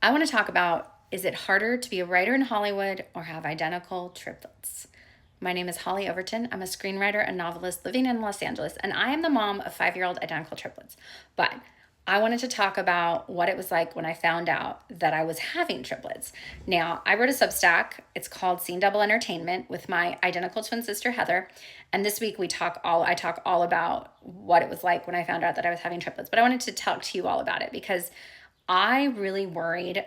I want to talk about, is it harder to be a writer in Hollywood or have identical triplets? My name is Holly Overton. I'm a screenwriter and novelist living in Los Angeles, and I am the mom of 5-year-old identical triplets. But I wanted to talk about what it was like when I found out that I was having triplets. Now, I wrote a Substack. It's called Scene Double Entertainment with my identical twin sister Heather. And this week I talk all about what it was like when I found out that I was having triplets. But I wanted to talk to you all about it because I really worried,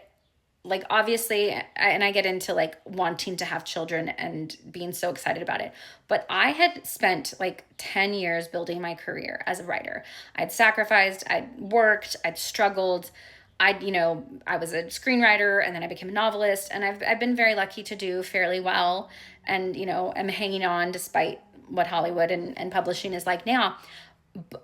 like, obviously, and I get into like wanting to have children and being so excited about it, but I had spent like 10 years building my career as a writer. I'd sacrificed, I'd worked, I'd struggled. I was a screenwriter, and then I became a novelist, and I've been very lucky to do fairly well, and I'm hanging on despite what Hollywood and publishing is like now.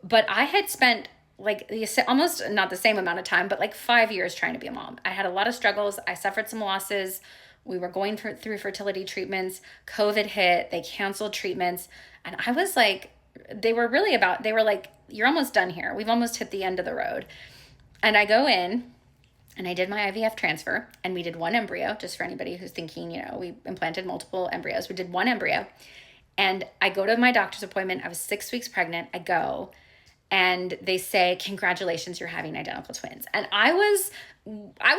But I had spent like almost not the same amount of time, but like 5 years trying to be a mom. I had a lot of struggles. I suffered some losses. We were going through fertility treatments. COVID hit. They canceled treatments. And I was like, they were like, you're almost done here. We've almost hit the end of the road. And I go in and I did my IVF transfer, and we did one embryo, just for anybody who's thinking, we implanted multiple embryos. We did one embryo. And I go to my doctor's appointment. I was 6 weeks pregnant. I go, and they say, congratulations, you're having identical twins. And I was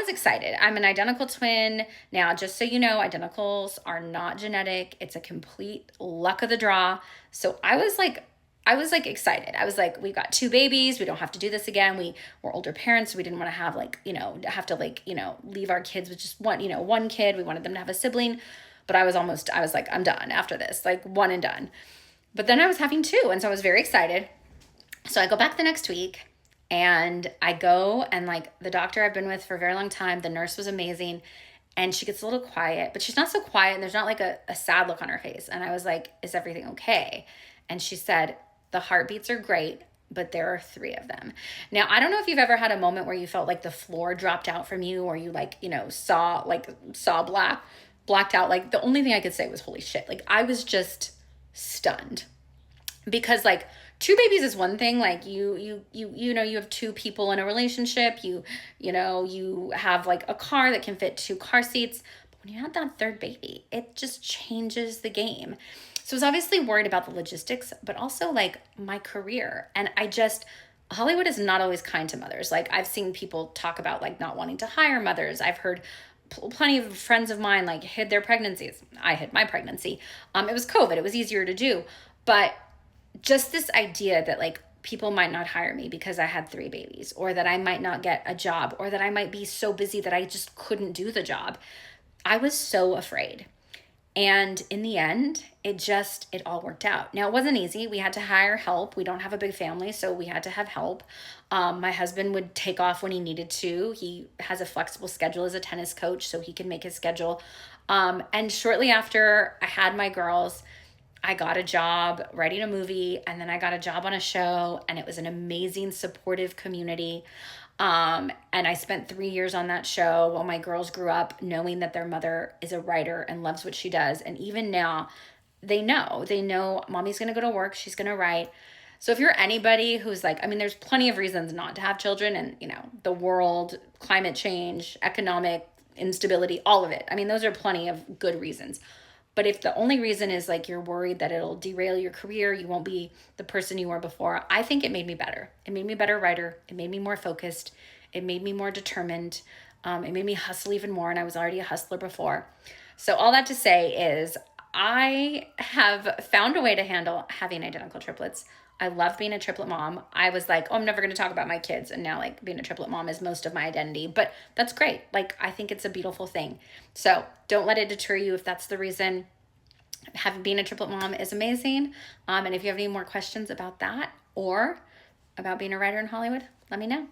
excited. I'm an identical twin. Now, just so you know, identicals are not genetic. It's a complete luck of the draw. So I was like excited. I was like, we've got 2 babies. We don't have to do this again. We were older parents. So we didn't want to have leave our kids with just one kid. We wanted them to have a sibling. But I was like, I'm done after this, like one and done. But then I was having 2. And so I was very excited. So I go back the next week, and I go, and like the doctor I've been with for a very long time, the nurse was amazing, and she gets a little quiet, but she's not so quiet, and there's not like a sad look on her face. And I was like, is everything okay? And she said, the heartbeats are great, but there are 3 of them. Now, I don't know if you've ever had a moment where you felt like the floor dropped out from you, or you saw blacked out. Like, the only thing I could say was, holy shit. Like, I was just stunned, because like 2 babies is one thing. Like you have 2 people in a relationship, you have like a car that can fit 2 car seats. But when you have that 3rd baby, it just changes the game. So I was obviously worried about the logistics, but also like my career. And Hollywood is not always kind to mothers. Like, I've seen people talk about like not wanting to hire mothers. I've heard plenty of friends of mine like hid their pregnancies. I hid my pregnancy. It was COVID. It was easier to do. But just this idea that like people might not hire me because I had 3 babies, or that I might not get a job, or that I might be so busy that I just couldn't do the job. I was so afraid. And in the end, it all worked out. Now, it wasn't easy. We had to hire help. We don't have a big family, so we had to have help. My husband would take off when he needed to. He has a flexible schedule as a tennis coach, so he can make his schedule. And shortly after I had my girls, I got a job writing a movie, and then I got a job on a show, and it was an amazing, supportive community. And I spent 3 years on that show while my girls grew up knowing that their mother is a writer and loves what she does. And even now, they know mommy's going to go to work. She's going to write. So if you're anybody who's like, there's plenty of reasons not to have children, and, the world, climate change, economic instability, all of it. Those are plenty of good reasons. But if the only reason is like you're worried that it'll derail your career, you won't be the person you were before, I think it made me better. It made me a better writer. It made me more focused. It made me more determined. It made me hustle even more, and I was already a hustler before. So all that to say is I have found a way to handle having identical triplets. I love being a triplet mom. I was like, I'm never going to talk about my kids. And now like being a triplet mom is most of my identity, but that's great. Like, I think it's a beautiful thing. So don't let it deter you if that's the reason. Being a triplet mom is amazing. And if you have any more questions about that or about being a writer in Hollywood, let me know.